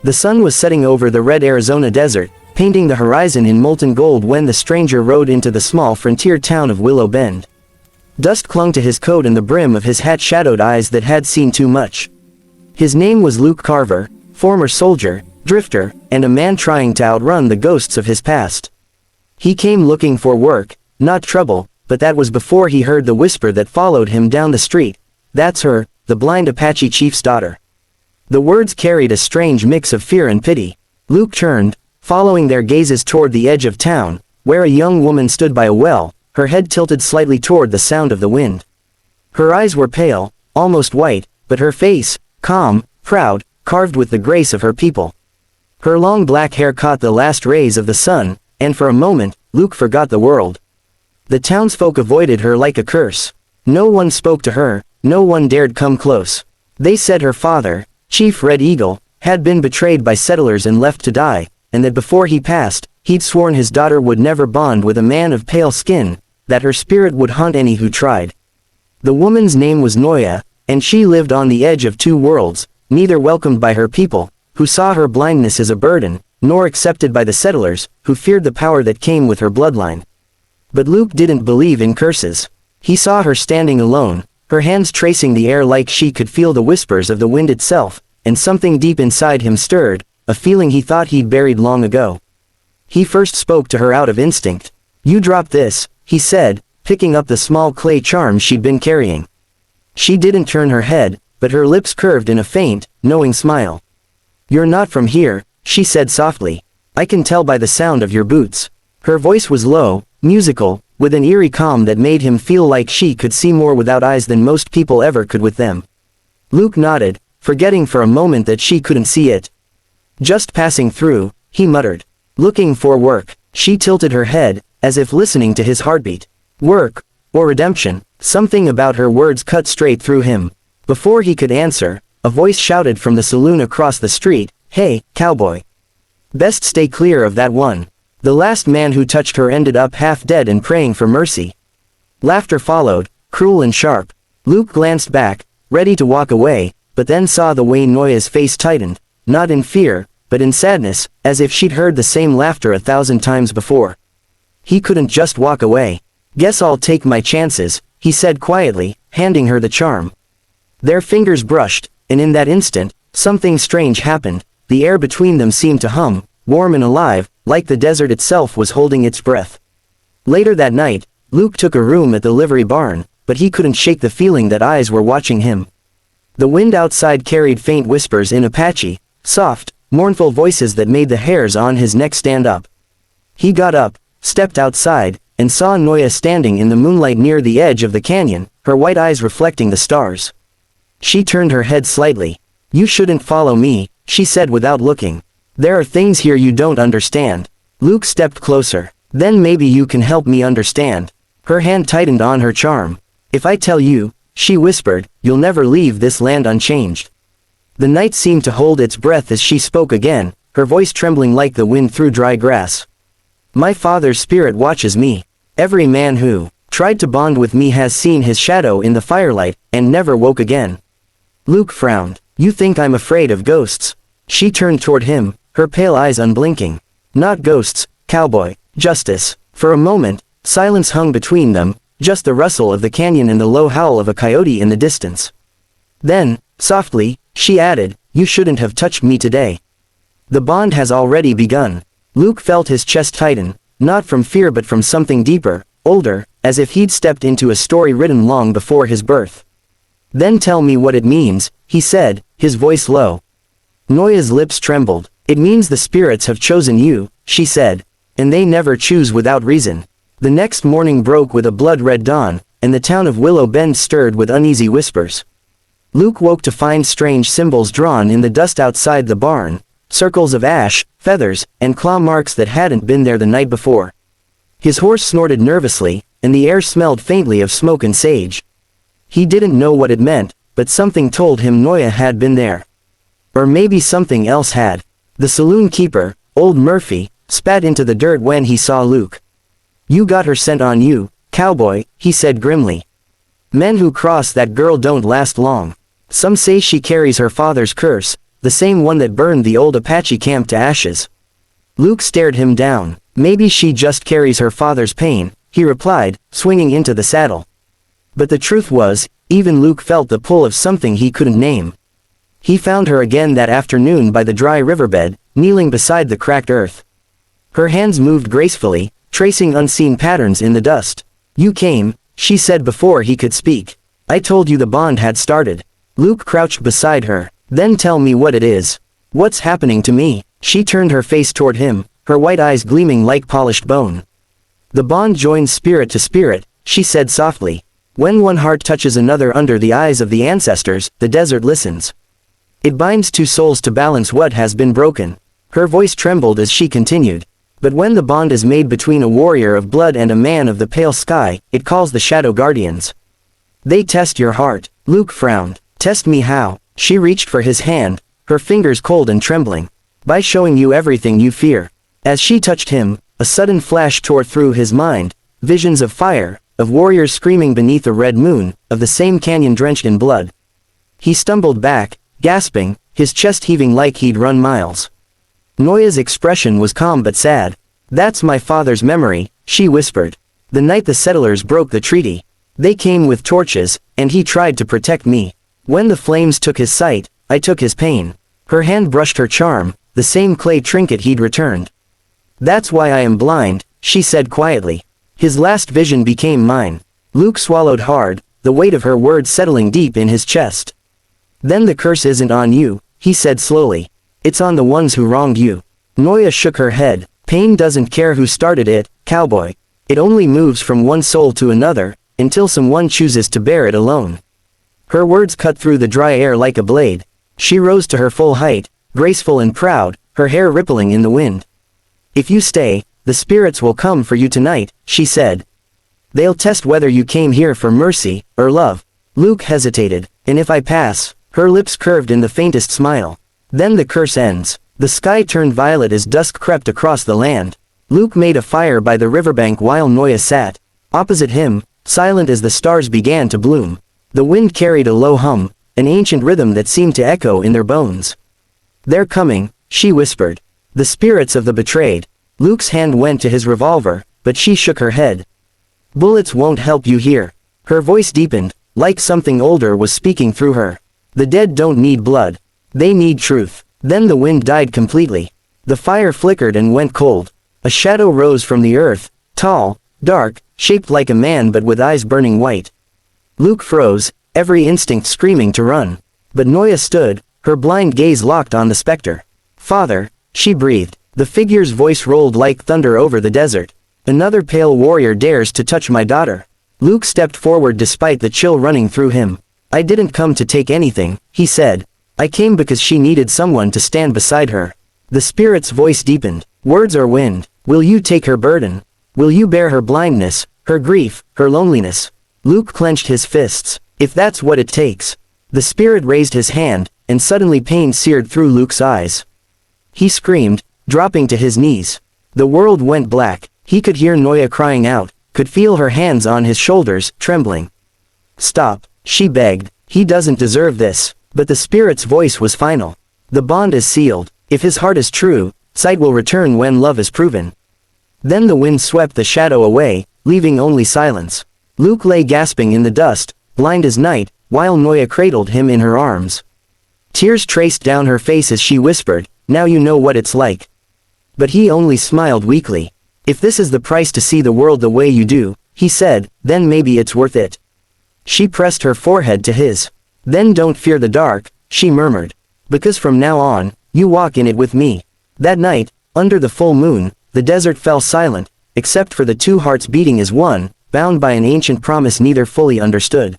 The sun was setting over the red Arizona desert, painting the horizon in molten gold when the stranger rode into the small frontier town of Willow Bend. Dust clung to his coat and the brim of his hat shadowed eyes that had seen too much. His name was Luke Carver, former soldier, drifter, and a man trying to outrun the ghosts of his past. He came looking for work, not trouble, but that was before he heard the whisper that followed him down the street. "That's her, the blind Apache chief's daughter." The words carried a strange mix of fear and pity. Luke turned, following their gazes toward the edge of town, where a young woman stood by a well, her head tilted slightly toward the sound of the wind. Her eyes were pale, almost white, but her face, calm, proud, carved with the grace of her people. Her long black hair caught the last rays of the sun, and for a moment, Luke forgot the world. The townsfolk avoided her like a curse. No one spoke to her, no one dared come close. They said her father, Chief Red Eagle, had been betrayed by settlers and left to die, and that before he passed, he'd sworn his daughter would never bond with a man of pale skin, that her spirit would haunt any who tried. The woman's name was Noya, and she lived on the edge of two worlds, neither welcomed by her people, who saw her blindness as a burden, nor accepted by the settlers, who feared the power that came with her bloodline. But Luke didn't believe in curses. He saw her standing alone, her hands tracing the air like she could feel the whispers of the wind itself, and something deep inside him stirred, a feeling he thought he'd buried long ago. He first spoke to her out of instinct. "You drop this," he said, picking up the small clay charm she'd been carrying. She didn't turn her head, but her lips curved in a faint, knowing smile. "You're not from here," she said softly. "I can tell by the sound of your boots." Her voice was low, musical, with an eerie calm that made him feel like she could see more without eyes than most people ever could with them. Luke nodded, forgetting for a moment that she couldn't see it. "Just passing through," he muttered. "Looking for work." She tilted her head, as if listening to his heartbeat. "Work, or redemption?" Something about her words cut straight through him. Before he could answer, a voice shouted from the saloon across the street, "Hey, cowboy. Best stay clear of that one." The last man who touched her ended up half dead and praying for mercy. Laughter followed, cruel and sharp. Luke glanced back, ready to walk away, but then saw the way Noya's face tightened, not in fear, but in sadness, as if she'd heard the same laughter 1,000 times before. He couldn't just walk away. "Guess I'll take my chances," he said quietly, handing her the charm. Their fingers brushed, and in that instant, something strange happened. The air between them seemed to hum, warm and alive, like the desert itself was holding its breath. Later that night, Luke took a room at the livery barn, but he couldn't shake the feeling that eyes were watching him. The wind outside carried faint whispers in Apache, soft, mournful voices that made the hairs on his neck stand up. He got up, stepped outside, and saw Noya standing in the moonlight near the edge of the canyon, her white eyes reflecting the stars. She turned her head slightly. "You shouldn't follow me," she said without looking. "There are things here you don't understand." Luke stepped closer. "Then maybe you can help me understand." Her hand tightened on her charm. "If I tell you," she whispered, "you'll never leave this land unchanged." The night seemed to hold its breath as she spoke again, her voice trembling like the wind through dry grass. "My father's spirit watches me. Every man who tried to bond with me has seen his shadow in the firelight, and never woke again." Luke frowned. "You think I'm afraid of ghosts?" She turned toward him, her pale eyes unblinking. "Not ghosts, cowboy, justice." For a moment, silence hung between them, just the rustle of the canyon and the low howl of a coyote in the distance. Then, softly, she added, "You shouldn't have touched me today. The bond has already begun." Luke felt his chest tighten, not from fear but from something deeper, older, as if he'd stepped into a story written long before his birth. "Then tell me what it means," he said, his voice low. Noya's lips trembled. "It means the spirits have chosen you," she said. "And they never choose without reason." The next morning broke with a blood-red dawn, and the town of Willow Bend stirred with uneasy whispers. Luke woke to find strange symbols drawn in the dust outside the barn, circles of ash, feathers, and claw marks that hadn't been there the night before. His horse snorted nervously, and the air smelled faintly of smoke and sage. He didn't know what it meant, but something told him Noya had been there. Or maybe something else had. The saloon keeper, old Murphy, spat into the dirt when he saw Luke. "You got her scent on you, cowboy," he said grimly. "Men who cross that girl don't last long. Some say she carries her father's curse, the same one that burned the old Apache camp to ashes. Luke stared him down. Maybe she just carries her father's pain, he replied, swinging into the saddle. But the truth was, even Luke felt the pull of something he couldn't name. He found her again that afternoon by the dry riverbed, kneeling beside the cracked earth. Her hands moved gracefully, tracing unseen patterns in the dust. "You came," she said before he could speak. "I told you the bond had started." Luke crouched beside her. "Then tell me what it is. What's happening to me?" She turned her face toward him, her white eyes gleaming like polished bone. "The bond joins spirit to spirit," she said softly. "When one heart touches another under the eyes of the ancestors, the desert listens. It binds two souls to balance what has been broken." Her voice trembled as she continued. "But when the bond is made between a warrior of blood and a man of the pale sky, it calls the shadow guardians. They test your heart." Luke frowned. "Test me how?" She reached for his hand, her fingers cold and trembling. "By showing you everything you fear." As she touched him, a sudden flash tore through his mind, visions of fire, of warriors screaming beneath a red moon, of the same canyon drenched in blood. He stumbled back, gasping, his chest heaving like he'd run miles. Noya's expression was calm but sad. "That's my father's memory," she whispered. "The night the settlers broke the treaty. They came with torches, and he tried to protect me. When the flames took his sight, I took his pain." Her hand brushed her charm, the same clay trinket he'd returned. "That's why I am blind," she said quietly. "His last vision became mine." Luke swallowed hard, the weight of her words settling deep in his chest. "Then the curse isn't on you," he said slowly. "It's on the ones who wronged you." Noya shook her head. "Pain doesn't care who started it, Cowboy. It only moves from one soul to another, until someone chooses to bear it alone." Her words cut through the dry air like a blade. She rose to her full height, graceful and proud, her hair rippling in the wind. "If you stay, the spirits will come for you tonight," she said. "They'll test whether you came here for mercy, or love." Luke hesitated. "And if I pass?" Her lips curved in the faintest smile. "Then the curse ends." The sky turned violet as dusk crept across the land. Luke made a fire by the riverbank while Noya sat. Opposite him, silent as the stars began to bloom. The wind carried a low hum, an ancient rhythm that seemed to echo in their bones. "They're coming," she whispered. "The spirits of the betrayed." Luke's hand went to his revolver, but she shook her head. "Bullets won't help you here." Her voice deepened, like something older was speaking through her. "The dead don't need blood. They need truth." Then the wind died completely. The fire flickered and went cold. A shadow rose from the earth, tall, dark, shaped like a man but with eyes burning white. Luke froze, every instinct screaming to run. But Noya stood, her blind gaze locked on the specter. "Father," she breathed. The figure's voice rolled like thunder over the desert. "Another pale warrior dares to touch my daughter." Luke stepped forward despite the chill running through him. "I didn't come to take anything," he said. "I came because she needed someone to stand beside her." The spirit's voice deepened. "Words are wind. Will you take her burden? Will you bear her blindness, her grief, her loneliness?" Luke clenched his fists. "If that's what it takes." The spirit raised his hand, and suddenly pain seared through Luke's eyes. He screamed, dropping to his knees. The world went black. He could hear Noya crying out, could feel her hands on his shoulders, trembling. "Stop," she begged. "He doesn't deserve this." But the spirit's voice was final. "The bond is sealed. If his heart is true, sight will return when love is proven." Then the wind swept the shadow away, leaving only silence. Luke lay gasping in the dust, blind as night, while Noya cradled him in her arms. Tears traced down her face as she whispered, "Now you know what it's like." But he only smiled weakly. "If this is the price to see the world the way you do," he said, "then maybe it's worth it." She pressed her forehead to his. "Then don't fear the dark," she murmured. "Because from now on, you walk in it with me." That night, under the full moon, the desert fell silent, except for the two hearts beating as one, bound by an ancient promise neither fully understood.